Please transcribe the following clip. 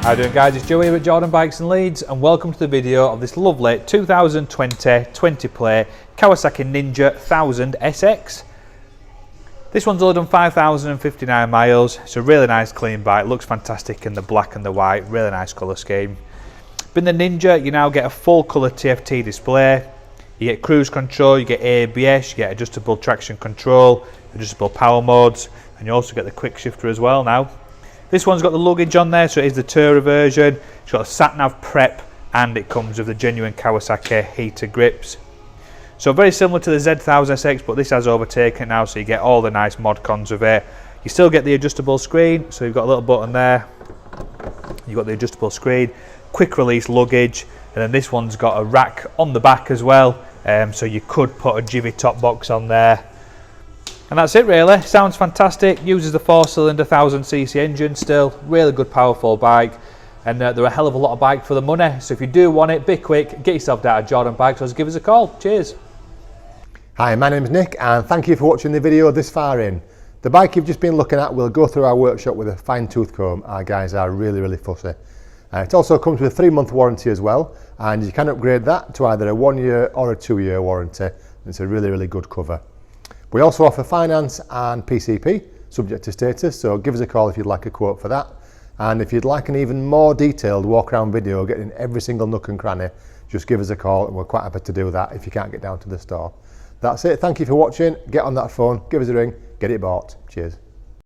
How you doing, guys? It's Joe here at Jordan Bikes and Leeds, and welcome to the video of this lovely 2020 20 play Kawasaki Ninja 1000 SX. This one's only done 5,059 miles. It's a really nice clean bike, looks fantastic in the black and the white, really nice colour scheme. But in the Ninja you now get a full colour TFT display, you get cruise control, you get ABS, you get adjustable traction control, adjustable power modes, and you also get the quickshifter as well now. This one's got the luggage on there, so it is the tourer version. It's got a sat-nav prep, and it comes with the genuine Kawasaki heater grips. So very similar to the Z1000SX, but this has overtaken now, so you get all the nice mod cons of it. You still get the adjustable screen, so you've got a little button there. You've got the adjustable screen, quick release luggage, and then this one's got a rack on the back as well, so you could put a jimmy top box on there. And that's it really. Sounds fantastic, uses the 4-cylinder 1000cc engine still, really good powerful bike, and they're a hell of a lot of bike for the money. So if you do want it, be quick, get yourself down to Jordan Bikes or give us a call. Cheers. Hi, my name's Nick and thank you for watching the video this far in. The bike you've just been looking at will go through our workshop with a fine tooth comb. Our guys are really fussy. It also comes with a 3-month warranty as well, and you can upgrade that to either a 1-year or a 2-year warranty. It's a really good cover. We also offer finance and PCP, subject to status, so give us a call if you'd like a quote for that. And if you'd like an even more detailed walk around video, getting every single nook and cranny, just give us a call and we're quite happy to do that if you can't get down to the store. That's it, thank you for watching, get on that phone, give us a ring, get it bought. Cheers.